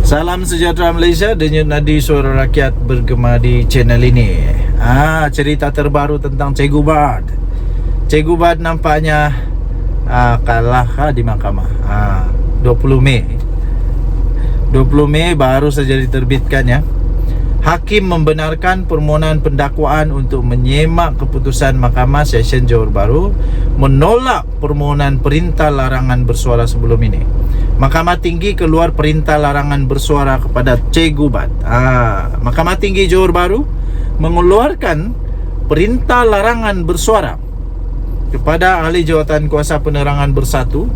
Salam sejahtera Malaysia, denyut nadi suara rakyat bergema di channel ini. Cerita terbaru tentang Cikgu Bad. Cikgu Bad nampaknya kalah di mahkamah. 20 Mei baru saja diterbitkan ya. Hakim membenarkan permohonan pendakwaan untuk menyemak keputusan Mahkamah Session Johor Bahru menolak permohonan perintah larangan bersuara sebelum ini. Mahkamah Tinggi keluar perintah larangan bersuara kepada Cikgu Bad. Mahkamah Tinggi Johor Bahru mengeluarkan perintah larangan bersuara kepada ahli jawatan kuasa penerangan bersatu,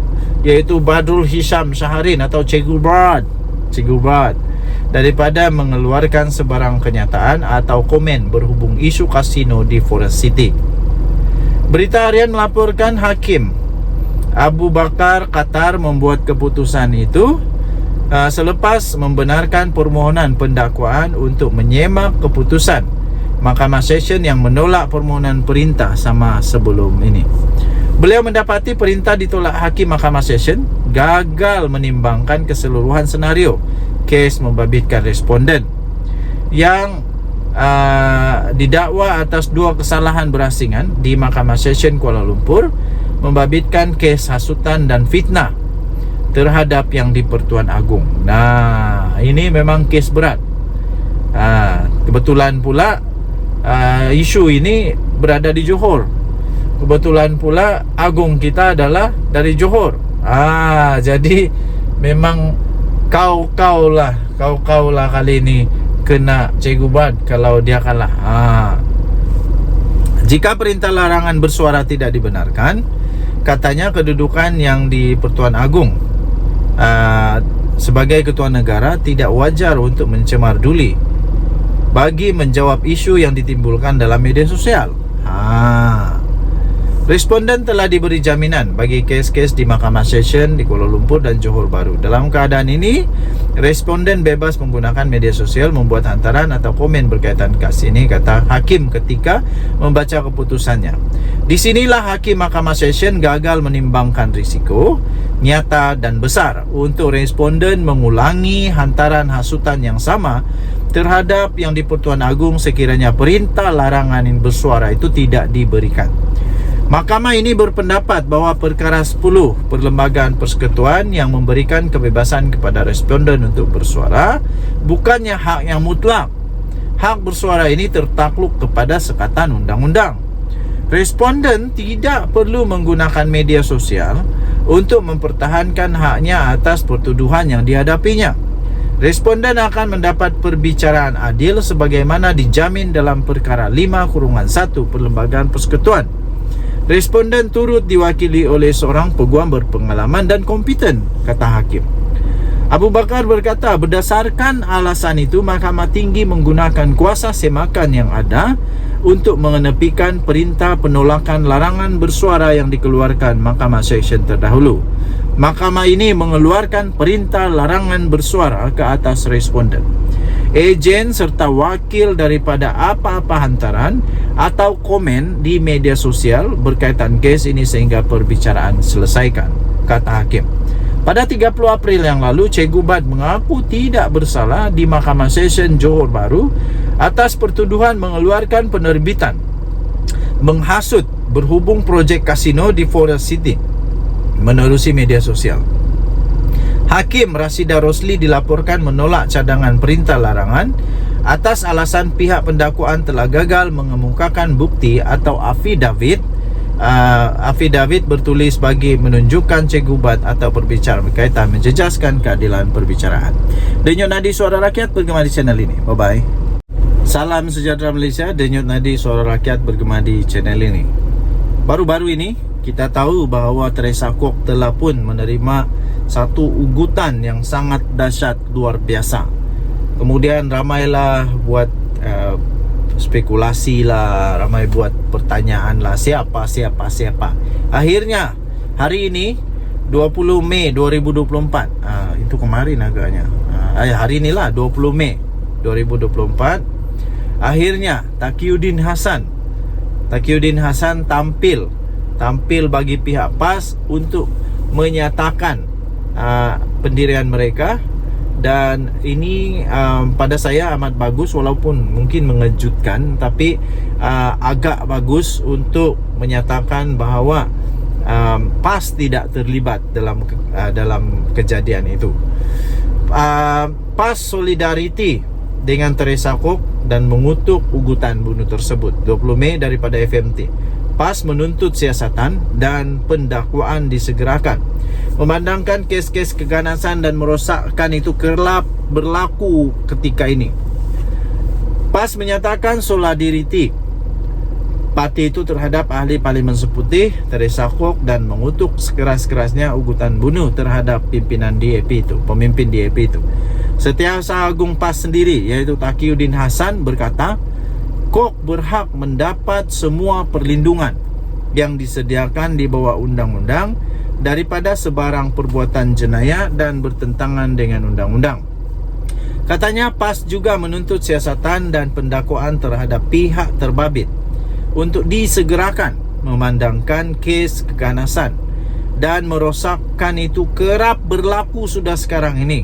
iaitu Badrul Hisham Shaharin atau Cikgu Bad, daripada mengeluarkan sebarang kenyataan atau komen berhubung isu kasino di Forest City. Berita Harian melaporkan Hakim Abu Bakar Qatar membuat keputusan itu selepas membenarkan permohonan pendakwaan untuk menyemak keputusan Mahkamah Session yang menolak permohonan perintah sama sebelum ini. Beliau mendapati perintah ditolak Hakim Mahkamah Session gagal menimbangkan keseluruhan senario kes membabitkan responden yang didakwa atas dua kesalahan berasingan di Mahkamah Session Kuala Lumpur, membabitkan kes hasutan dan fitnah terhadap yang di-Pertuan Agong. Ini memang kes berat. Kebetulan pula isu ini berada di Johor. Kebetulan pula Agong kita adalah dari Johor. Jadi memang kau lah kali ini kena Cikgu Bad kalau dia kalah. Jika perintah larangan bersuara tidak dibenarkan, katanya kedudukan yang di Pertuan Agong sebagai ketua negara tidak wajar untuk mencemar duli bagi menjawab isu yang ditimbulkan dalam media sosial. Responden telah diberi jaminan bagi kes-kes di Mahkamah Session di Kuala Lumpur dan Johor Bahru. Dalam keadaan ini, responden bebas menggunakan media sosial membuat hantaran atau komen berkaitan kes ini, kata Hakim ketika membaca keputusannya. Disinilah Hakim Mahkamah Session gagal menimbangkan risiko nyata dan besar untuk responden mengulangi hantaran hasutan yang sama terhadap yang di Pertuan Agong sekiranya perintah larangan bersuara itu tidak diberikan. Mahkamah ini berpendapat bahawa perkara 10 Perlembagaan Persekutuan yang memberikan kebebasan kepada responden untuk bersuara bukannya hak yang mutlak. Hak bersuara ini tertakluk kepada sekatan undang-undang. Responden tidak perlu menggunakan media sosial untuk mempertahankan haknya atas pertuduhan yang dihadapinya. Responden akan mendapat perbicaraan adil sebagaimana dijamin dalam perkara 5/1 Perlembagaan Persekutuan. Responden turut diwakili oleh seorang peguam berpengalaman dan kompeten, kata Hakim. Abu Bakar berkata, berdasarkan alasan itu Mahkamah Tinggi menggunakan kuasa semakan yang ada untuk mengenepikan perintah penolakan larangan bersuara yang dikeluarkan Mahkamah Session terdahulu. Mahkamah ini mengeluarkan perintah larangan bersuara ke atas responden, ejen serta wakil daripada apa-apa hantaran atau komen di media sosial berkaitan kes ini sehingga perbicaraan selesaikan, kata Hakim. Pada 30 April yang lalu, Cikgu Bad mengaku tidak bersalah di Mahkamah Session Johor Bahru atas pertuduhan mengeluarkan penerbitan menghasut berhubung projek kasino di Forest City menerusi media sosial. Hakim Rasidah Rosli dilaporkan menolak cadangan perintah larangan atas alasan pihak pendakwaan telah gagal mengemukakan bukti atau afidavit bertulis bagi menunjukkan Cikgu Bad atau perbicaraan berkaitan menjejaskan keadilan perbicaraan. Denyut nadi suara rakyat bergema di channel ini. Bye-bye. Salam sejahtera Malaysia, denyut nadi suara rakyat bergema di channel ini. Baru-baru ini kita tahu bahawa Teresa Kwok telah pun menerima satu ugutan yang sangat dahsyat, luar biasa. Kemudian ramailah buat spekulasi lah, ramai buat pertanyaan lah, siapa. Akhirnya hari ini 20 Mei 2024, itu kemarin agaknya, hari inilah 20 Mei 2024, akhirnya Taqiyuddin Hasan tampil bagi pihak PAS untuk menyatakan pendirian mereka Dan ini pada saya amat bagus, walaupun mungkin mengejutkan, tapi agak bagus untuk menyatakan bahawa PAS tidak terlibat dalam kejadian itu. PAS solidariti dengan Teresa Kwok dan mengutuk ugutan bunuh tersebut 20 Mei daripada FMT. PAS menuntut siasatan dan pendakwaan disegerakan. Memandangkan kes-kes keganasan dan merosakkan itu kerap berlaku ketika ini. PAS menyatakan solidariti parti itu terhadap ahli Parlimen Seputih Teresa Kwok dan mengutuk sekeras-kerasnya ugutan bunuh terhadap pimpinan DAP itu, pemimpin DAP itu. Setiausaha Agung PAS sendiri, iaitu Taqiyuddin Hasan, berkata Kwok berhak mendapat semua perlindungan yang disediakan di bawah undang-undang daripada sebarang perbuatan jenayah dan bertentangan dengan undang-undang. Katanya PAS juga menuntut siasatan dan pendakwaan terhadap pihak terbabit untuk disegerakan, memandangkan kes keganasan dan merosakkan itu kerap berlaku sudah sekarang ini,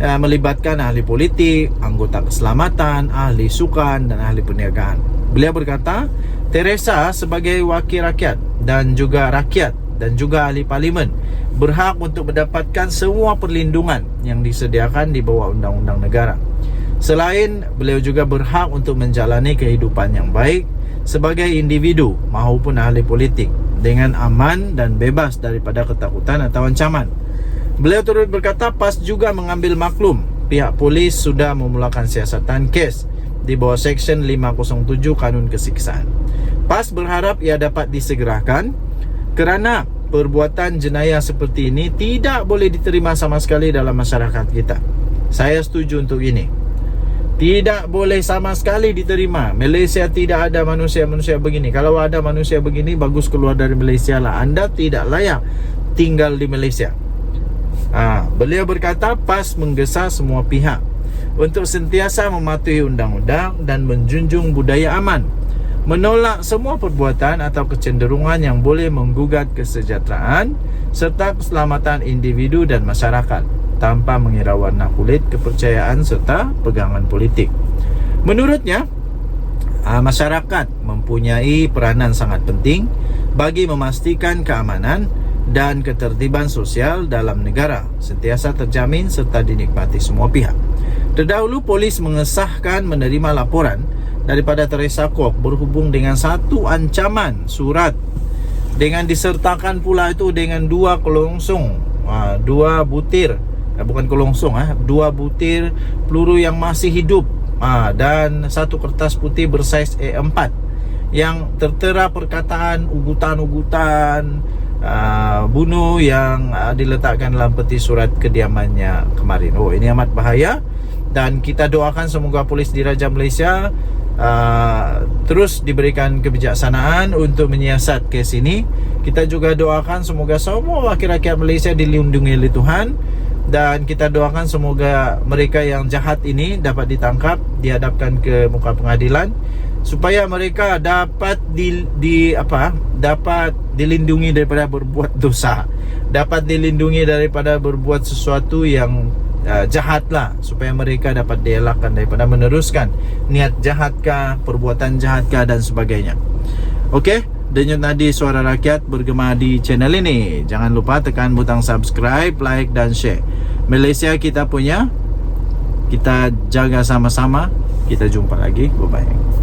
melibatkan ahli politik, anggota keselamatan, ahli sukan dan ahli perniagaan. Beliau berkata, Teresa sebagai wakil rakyat dan juga ahli parlimen berhak untuk mendapatkan semua perlindungan yang disediakan di bawah undang-undang negara. Selain, beliau juga berhak untuk menjalani kehidupan yang baik sebagai individu maupun ahli politik dengan aman dan bebas daripada ketakutan atau ancaman. Beliau turut berkata PAS juga mengambil maklum pihak polis sudah memulakan siasatan kes di bawah Seksyen 507 Kanun Kesiksaan. PAS berharap ia dapat disegerakan kerana perbuatan jenayah seperti ini tidak boleh diterima sama sekali dalam masyarakat kita. Saya setuju untuk ini. Tidak boleh sama sekali diterima. Malaysia tidak ada manusia-manusia begini. Kalau ada manusia begini, bagus keluar dari Malaysia lah. Anda tidak layak tinggal di Malaysia. Beliau berkata PAS menggesa semua pihak untuk sentiasa mematuhi undang-undang dan menjunjung budaya aman, menolak semua perbuatan atau kecenderungan yang boleh menggugat kesejahteraan serta keselamatan individu dan masyarakat tanpa mengira warna kulit, kepercayaan serta pegangan politik. Menurutnya, masyarakat mempunyai peranan sangat penting bagi memastikan keamanan dan ketertiban sosial dalam negara sentiasa terjamin serta dinikmati semua pihak. Terdahulu polis mengesahkan menerima laporan daripada Teresa Kwok berhubung dengan satu ancaman surat dengan disertakan pula itu dengan dua butir peluru yang masih hidup dan satu kertas putih bersaiz A4 yang tertera perkataan ugutan-ugutan bunuh yang diletakkan dalam peti surat kediamannya kemarin. Ini amat bahaya dan kita doakan semoga polis Diraja Malaysia terus diberikan kebijaksanaan untuk menyiasat kes ini. Kita juga doakan semoga semua wakil rakyat Malaysia dilindungi oleh Tuhan, dan kita doakan semoga mereka yang jahat ini dapat ditangkap, dihadapkan ke muka pengadilan supaya mereka dapat dapat dilindungi daripada berbuat dosa, dapat dilindungi daripada berbuat sesuatu yang jahatlah, supaya mereka dapat dielakkan daripada meneruskan niat jahatkah, perbuatan jahatkah dan sebagainya. Okey, denyut nadi suara rakyat bergema di channel ini. Jangan lupa tekan butang subscribe, like dan share. Malaysia kita punya, kita jaga sama-sama. Kita jumpa lagi. Bye bye.